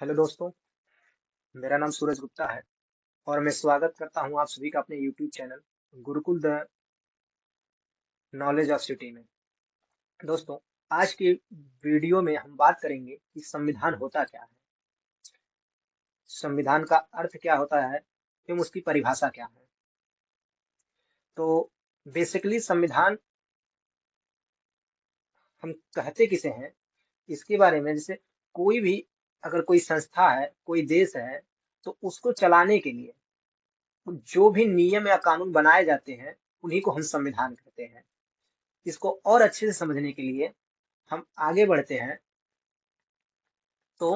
Hello दोस्तों, मेरा नाम सूरज गुप्ता है और मैं स्वागत करता हूं आप सभी का अपने YouTube channel Gurukul the knowledge of city में। दोस्तों, आज की वीडियो में हम बात करेंगे कि संविधान होता क्या है, संविधान का अर्थ क्या होता है एवं उसकी परिभाषा क्या है। तो बेसिकली संविधान हम कहते किसे हैं, इसके बारे में जैसे कोई भी अगर कोई संस्था है, कोई देश है, तो उसको चलाने के लिए जो भी नियम या कानून बनाए जाते हैं उन्हीं को हम संविधान कहते हैं। इसको और अच्छे से समझने के लिए हम आगे बढ़ते हैं। तो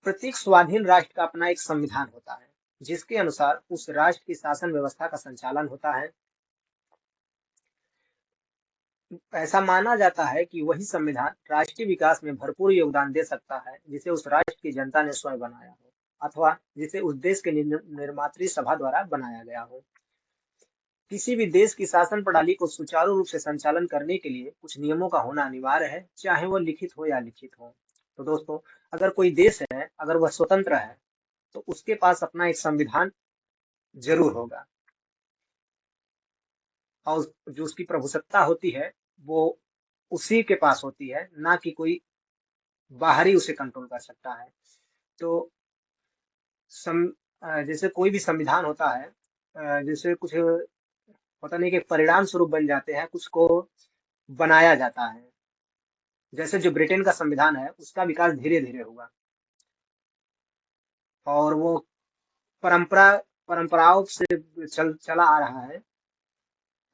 प्रत्येक स्वाधीन राष्ट्र का अपना एक संविधान होता है, जिसके अनुसार उस राष्ट्र की शासन व्यवस्था का संचालन होता है। ऐसा माना जाता है कि वही संविधान राष्ट्रीय विकास में भरपूर योगदान दे सकता है, जिसे उस राष्ट्र की जनता ने स्वयं बनाया हो अथवा जिसे उस देश के निर्मात्री सभा द्वारा बनाया गया हो। किसी भी देश की शासन प्रणाली को सुचारू रूप से संचालन करने के लिए कुछ नियमों का होना अनिवार्य है, चाहे वह लिखित हो या लिखित हो। तो दोस्तों, अगर कोई देश है, अगर वह स्वतंत्र है, तो उसके पास अपना एक संविधान जरूर होगा और जो उसकी प्रभुसत्ता होती है वो उसी के पास होती है, ना कि कोई बाहरी उसे कंट्रोल कर सकता है। तो सम जैसे कोई भी संविधान होता है, जैसे कुछ होता नहीं कि परिणाम स्वरूप बन जाते हैं, कुछ को बनाया जाता है। जैसे जो ब्रिटेन का संविधान है उसका विकास धीरे धीरे हुआ और वो परंपरा परंपराओं से चला आ रहा है।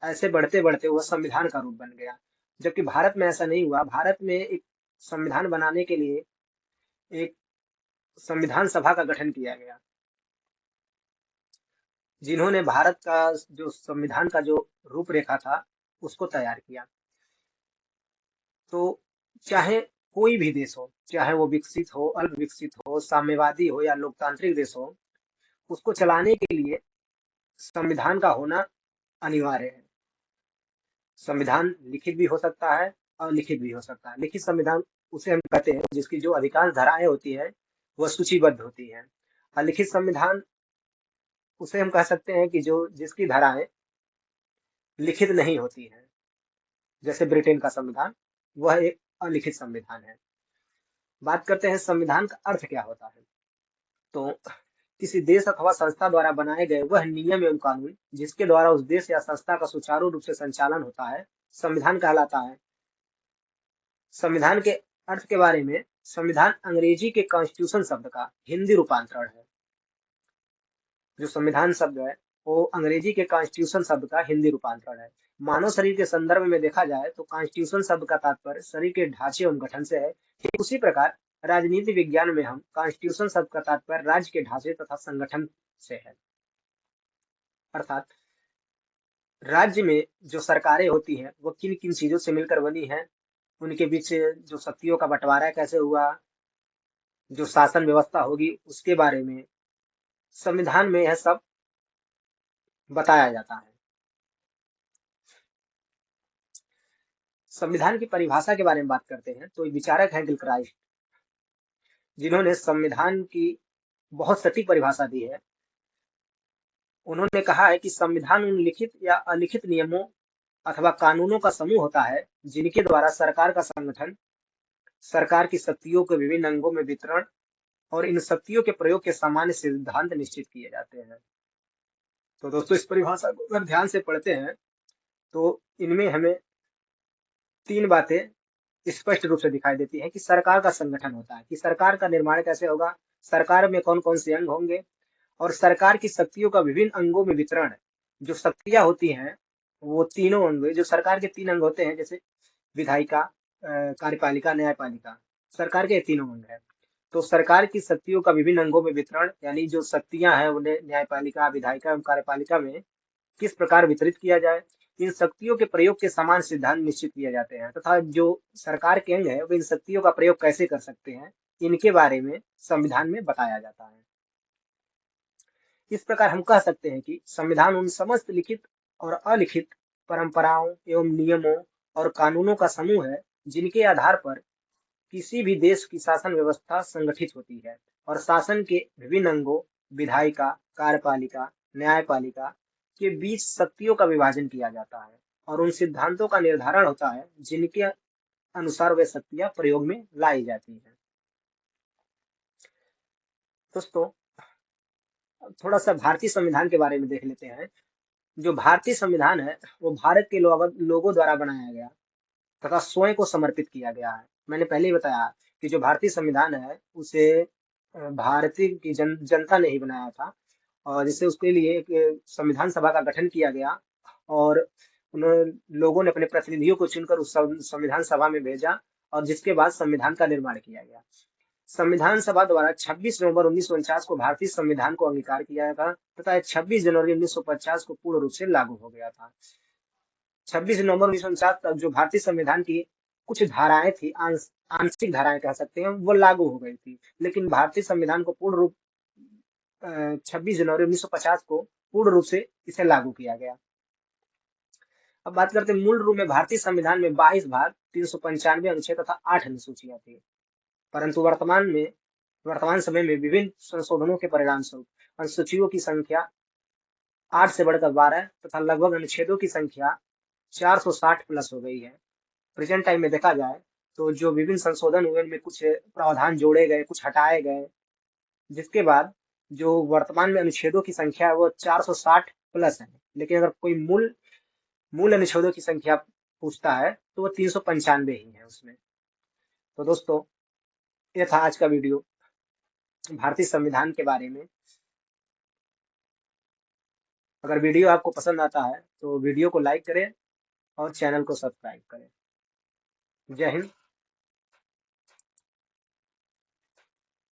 ऐसे बढ़ते बढ़ते वह संविधान का रूप बन गया, जबकि भारत में ऐसा नहीं हुआ। भारत में एक संविधान बनाने के लिए एक संविधान सभा का गठन किया गया, जिन्होंने भारत का जो संविधान का जो रूपरेखा था उसको तैयार किया। तो चाहे कोई भी देश हो, चाहे वो विकसित हो, अल्प विकसित हो, साम्यवादी हो या लोकतांत्रिक देश हो, उसको चलाने के लिए संविधान का होना अनिवार्य है। संविधान लिखित भी हो सकता है, अलिखित भी हो सकता है। लिखित संविधान उसे हम कहते हैं जिसकी जो अधिकांश धाराएं होती है वह सूचीबद्ध होती है। अलिखित संविधान उसे हम कह सकते हैं कि जो जिसकी धाराएं लिखित नहीं होती हैं, जैसे ब्रिटेन का संविधान, वह एक अलिखित संविधान है। बात करते हैं संविधान का अर्थ क्या होता है। तो किसी देश अथवा संस्था द्वारा बनाए गए वह नियम एवं कानून जिसके द्वारा उस देश या संस्था का सुचारू रूप से संचालन होता है, संविधान कहलाता है। संविधान के अर्थ के बारे में, संविधान अंग्रेजी के कॉन्स्टिट्यूशन शब्द का हिंदी रूपांतरण है। जो संविधान शब्द है वो अंग्रेजी के कॉन्स्टिट्यूशन शब्द का हिंदी रूपांतरण है। मानव शरीर के संदर्भ में देखा जाए तो कॉन्स्टिट्यूशन शब्द का तात्पर्य शरीर के ढांचे एवं गठन से है। ठीक उसी प्रकार राजनीति विज्ञान में हम कॉन्स्टिट्यूशन शब्द का तात्पर्य राज्य के ढांचे तथा संगठन से है। अर्थात राज्य में जो सरकारें होती हैं वो किन किन चीजों से मिलकर बनी है, उनके बीच जो शक्तियों का बंटवारा कैसे हुआ, जो शासन व्यवस्था होगी उसके बारे में संविधान में यह सब बताया जाता है। संविधान की परिभाषा के बारे में बात करते हैं तो एक विचारक है गिलक्राइस्ट, जिन्होंने संविधान की बहुत सटीक परिभाषा दी है। उन्होंने कहा है कि संविधान उन लिखित या अलिखित नियमों अथवा कानूनों का समूह होता है जिनके द्वारा सरकार का संगठन, सरकार की शक्तियों के विभिन्न अंगों में वितरण और इन शक्तियों के प्रयोग के सामान्य सिद्धांत निश्चित किए जाते हैं। तो दोस्तों, इस परिभाषा को अगर ध्यान से पढ़ते हैं तो इनमें हमें तीन बातें स्पष्ट रूप से दिखाई देती है कि सरकार का संगठन होता है, कि सरकार का निर्माण कैसे होगा, सरकार में कौन कौन से अंग होंगे और सरकार की शक्तियों का विभिन्न अंगों में वितरण। जो शक्तियां होती हैं वो तीनों अंग, जो सरकार के तीन अंग होते हैं, जैसे विधायिका, कार्यपालिका, न्यायपालिका, सरकार के ये तीनों अंग है। तो सरकार की शक्तियों का विभिन्न अंगों में वितरण, यानी जो शक्तियां हैं उन्हें न्यायपालिका, विधायिका एवं कार्यपालिका में किस प्रकार वितरित किया जाए, इन शक्तियों के प्रयोग के समान सिद्धांत निश्चित किए जाते हैं तथा जो सरकार के अंग है वो इन शक्तियों का प्रयोग कैसे कर सकते हैं, इनके बारे में संविधान में बताया जाता है। इस प्रकार हम कह सकते हैं कि संविधान उन समस्त लिखित और अलिखित परंपराओं एवं नियमों और कानूनों का समूह है जिनके आधार पर किसी भी देश की शासन व्यवस्था संगठित होती है और शासन के विभिन्न अंगों विधायिका, कार्यपालिका, न्यायपालिका के बीच शक्तियों का विभाजन किया जाता है और उन सिद्धांतों का निर्धारण होता है जिनके अनुसार वे शक्तियां प्रयोग में लाई जाती हैं। दोस्तों, थोड़ा सा भारतीय संविधान के बारे में देख लेते हैं। जो भारतीय संविधान है वो भारत के लोगों द्वारा बनाया गया तथा स्वयं को समर्पित किया गया है। मैंने पहले ही बताया कि जो भारतीय संविधान है उसे भारतीय की जनता ने ही बनाया था और जिससे उसके लिए एक संविधान सभा का गठन किया गया और उन्होंने लोगों ने अपने प्रतिनिधियों को चुनकर उस संविधान सभा में भेजा और जिसके बाद संविधान का निर्माण किया गया। संविधान सभा द्वारा 26 नवंबर 1949 को भारतीय संविधान को अंगीकार किया था तथा 26 जनवरी 1950 को पूर्ण रूप से लागू हो गया था। 26 नवंबर 1949 तक जो भारतीय संविधान की कुछ धाराएं थी, आंशिक धाराएं कह सकते हैं, वो लागू हो गई थी, लेकिन भारतीय संविधान को पूर्ण रूप 26 जनवरी 1950 को पूर्ण रूप से इसे लागू किया गया। अब बात करते हैं मूल रूप में भारतीय संविधान में 22 भाग, 395 अनुच्छेद तथा 8 अनुसूचियां थी, परंतु वर्तमान समय में विभिन्न संशोधनों के परिणाम स्वरूप अनुसूचियों की संख्या 8 से बढ़कर 12 तथा लगभग अनुच्छेदों की संख्या 460 प्लस हो गई है। प्रेजेंट टाइम में देखा जाए तो जो विभिन्न संशोधन हुए उनमें कुछ प्रावधान जोड़े गए, कुछ हटाए गए, जिसके बाद जो वर्तमान में अनुच्छेदों की संख्या है वो 460 प्लस है। लेकिन अगर कोई मूल अनुच्छेदों की संख्या पूछता है तो वो 395 ही है उसमें। तो दोस्तों, ये था आज का वीडियो भारतीय संविधान के बारे में। अगर वीडियो आपको पसंद आता है तो वीडियो को लाइक करें और चैनल को सब्सक्राइब करें। जय हिंद।